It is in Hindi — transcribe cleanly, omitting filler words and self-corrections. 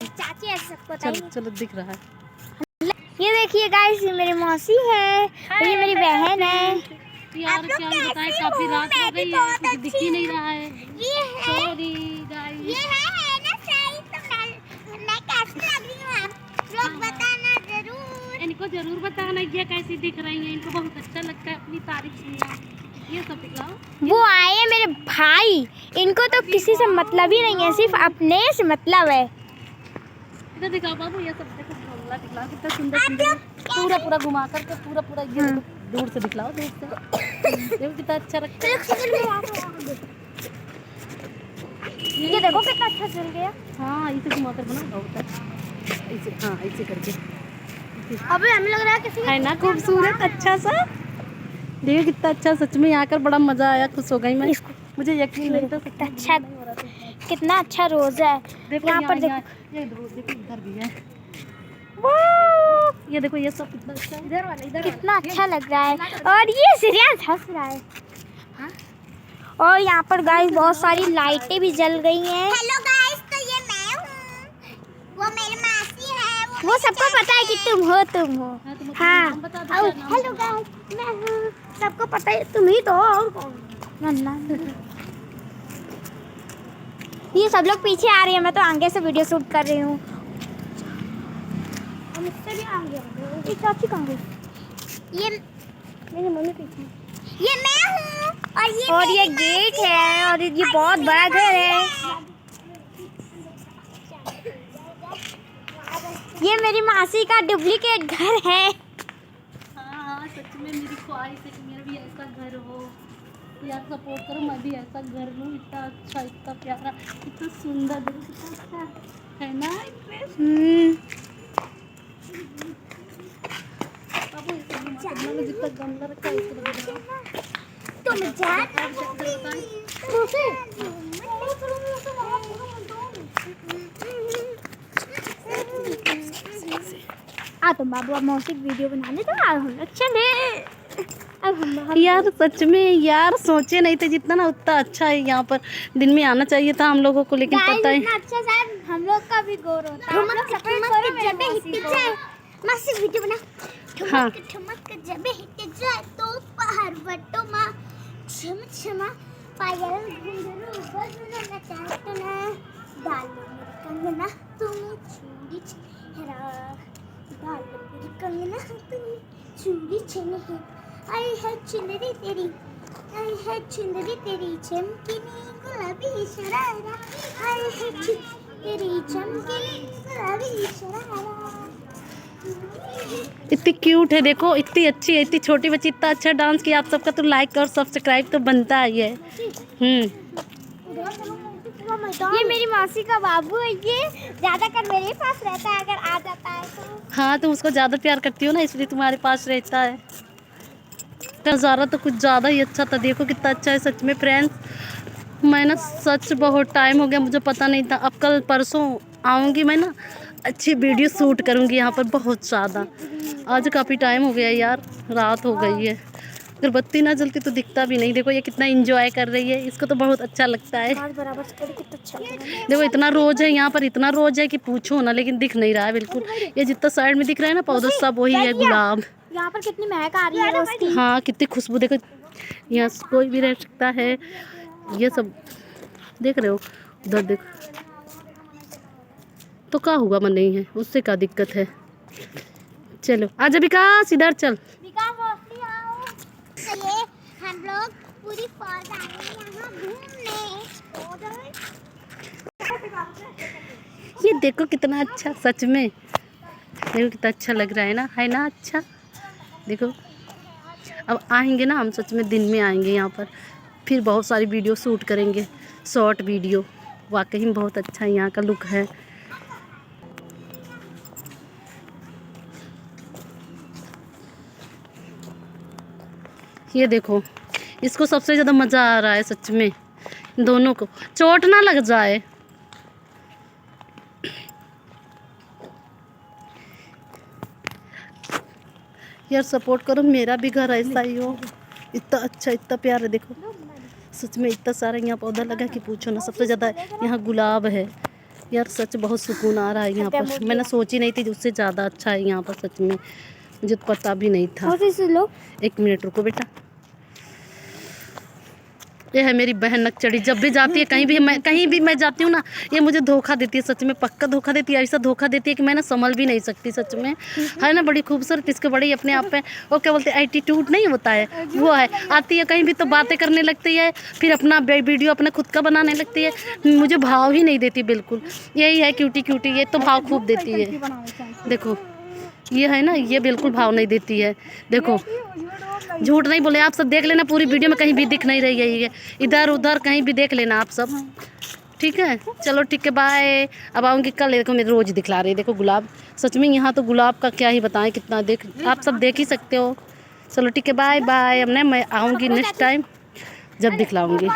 चाची ऐसे सबको चलो चलो दिख रहा है। ये देखिए गाइस, ये मेरी मौसी है और ये मेरी बहन है। यार क्या ही बताएं, काफी रात हो गई है, कुछ दिख ही नहीं रहा है। Sorry guys. ये है ना सही, तो मैं कैसी लग रही हूँ आप लोग बताना जरूर। इनको जरूर बताना ये कैसी दिख रही है, इनको बहुत अच्छा लगता है अपनी तारीफ सुनना। ये सब दिखाओ। वो आए हैं मेरे भाई, इनको तो किसी से मतलब ही नहीं है, सिर्फ अपने से मतलब है। इधर दिखाओ बाबू, ये सब देखो झोला दिखलाओ, कितना सुंदर सुंदर, पूरा पूरा घुमा करके पूरा ये दूर से दिखलाओ, दूर से देखो कितना अच्छा लगता है। ये देखो कितना अच्छा चल गया। हाँ इसे घुमा कर बना होता है, ऐसे हाँ ऐसे करके। अबे हमें लग रहा है किसी है ना खूबसूरत अच्छा सा। देखो कितना अच्छा, सच में यहाँ कर बड़ा मजा आया, खुश हो गई मैं। मुझे यकीन नहीं था कितना अच्छा, कितना अच्छा रोज है। देखो यहाँ पर देखो, ये देखो इधर भी है। ये देखो ये सब कितना अच्छा है। इधर वाला कितना अच्छा लग रहा है। और ये सीरियस हंस रहा है। और यहाँ पर गाइस बहुत सारी लाइटें भी जल गई हैं। हेलो गाइस, तो ये मैं हूँ, वो मेरी मासी है, वो सबको पता है कि तुम हो। हाँ हेलो गाइस, मैं हूँ, सबको पता है तुम ही तो हो, और कौन। ये सब लोग पीछे आ रही है, मैं तो आगे से वीडियो शूट कर रही हूँ। मुझसे भी आगे एक चाची कहाँ गई? ये मेरी मम्मी पीछे। ये मैं हूँ और ये गेट है और ये बहुत बड़ा घर है। ये मेरी मासी का डुप्लीकेट घर है। हाँ सच में मेरी ख्वाहिश है कि मेरा भी ऐसा घर हो। यार सपोर्ट करो, मैं भी ऐसा घर लूँ, इतना अच्छा, इतना प्यारा, इतना सुंदर, देखो कितना अच्छा है ना। बाबू जितना गमला रखा है इसको तुम तुम बाबू मौसी वीडियो बना ले, तो हम चले। अब हम यार सच में यार सोचे नहीं थे जितना ना उतना अच्छा है यहाँ पर। दिन में आना चाहिए था हम लोगों को, लेकिन पता है अच्छा शायद हम लोग का भी गौर होता है। मस्त वीडियो बना। हाँ ठुमक जब हिट जाए तो पर्वतों में छम छमा पायल घुंघरू बजना नचातना डालो मेरी कंगना तुम चूड़ी चेहरा, डालो मेरी कंगना तुम चूड़ी चेहरा। आई है चुनरी तेरी, आई है चुनरी तेरी चमकीनी गुलाबी शरारा, आई है तेरी चमकीनी गुलाबी शरारा। इतनी क्यूट है, देखो इतनी अच्छी है, इतनी छोटी बच्ची इतना अच्छा डांस किया। आप सबका तो लाइक और सब्सक्राइब तो बनता ही है। ये मेरी मौसी का बाबू है, ये ज्यादातर मेरे पास रहता है, अगर आ जाता है तो। हाँ तुम उसको ज़्यादा प्यार करती हो ना, इसलिए तुम्हारे पास रहता है। नज़ारा तो कुछ ज़्यादा ही अच्छा था, देखो कितना अच्छा है सच में फ्रेंड्स। मैं ना सच बहुत टाइम हो गया, मुझे पता नहीं था। अब कल परसों आऊँगी मैं ना, अच्छी वीडियो शूट करूँगी यहाँ पर बहुत ज़्यादा। आज काफ़ी टाइम हो गया यार, रात हो गई है। अगर बत्ती ना जलती तो दिखता भी नहीं। देखो ये कितना एंजॉय कर रही है, इसको तो बहुत अच्छा लगता है। देखो इतना रोज है यहाँ पर, इतना रोज है कि पूछो ना, लेकिन दिख नहीं रहा है बिल्कुल। ये जितना साइड में दिख रहा है ना पौधा, सब वही है गुलाब। यहाँ पर कितनी महक आ रही है रोज की। हाँ कितनी खुशबू, देखो यहाँ कोई भी रह सकता है। ये सब देख रहे हो, उधर देखो तो क्या हुआ, मन नहीं है उससे क्या दिक्कत है। चलो आजा विकास, इधर चल। हम लोग पूरी फौज आए यहाँ घूमने। ये देखो कितना अच्छा, सच में देखो कितना अच्छा लग रहा है ना अच्छा। देखो अब आएंगे ना हम, सच में दिन में आएंगे यहाँ पर, फिर बहुत सारी वीडियो शूट करेंगे, शॉर्ट वीडियो। वाकई में बहुत अच्छा यहाँ का लुक है। ये देखो इसको सबसे ज़्यादा मज़ा आ रहा है सच में, दोनों को चोट ना लग जाए। यार सपोर्ट करो, मेरा भी घर ऐसा ही हो। इतना अच्छा इतना प्यारा, देखो सच में इतना सारा यहाँ पौधा लगा कि पूछो ना। सबसे ज़्यादा यहाँ गुलाब है, यार सच बहुत सुकून आ रहा है यहाँ पर। मैंने सोची नहीं थी उससे ज़्यादा अच्छा है यहाँ पर सच में, मुझे तो पता भी नहीं था। लो 1 मिनट रुको बेटा। ये है मेरी बहन नकचड़ी, जब भी जाती है कहीं भी मैं जाती हूँ ना, ये मुझे धोखा देती है सच में, पक्का धोखा देती है। ऐसा धोखा देती है कि मैं ना संभल भी नहीं सकती सच में। है ना, बड़ी खूबसूरत, इसके बड़ी अपने आप पे वो क्या बोलते हैं एटीट्यूड नहीं होता है, वो है। आती है कहीं भी तो बातें करने लगती है, फिर अपना वीडियो अपने खुद का बनाने लगती है, मुझे भाव ही नहीं देती बिल्कुल। यही है क्यूटी क्यूटी, ये तो भाव खूब देती है। देखो ये है ना, ये बिल्कुल भाव नहीं देती है। देखो झूठ नहीं बोले, आप सब देख लेना पूरी वीडियो में, कहीं भी दिख नहीं रही है ये, इधर उधर कहीं भी देख लेना आप सब, ठीक है। चलो ठीक है, बाय। अब आऊँगी कल। देखो मेरे रोज़ दिखला रही है, देखो गुलाब, सच में यहाँ तो गुलाब का क्या ही बताएं कितना, देख आप सब देख ही सकते हो। चलो ठीक है, बाय बाय। अब ना मैं आऊँगी नेक्स्ट टाइम जब दिखलाऊँगी।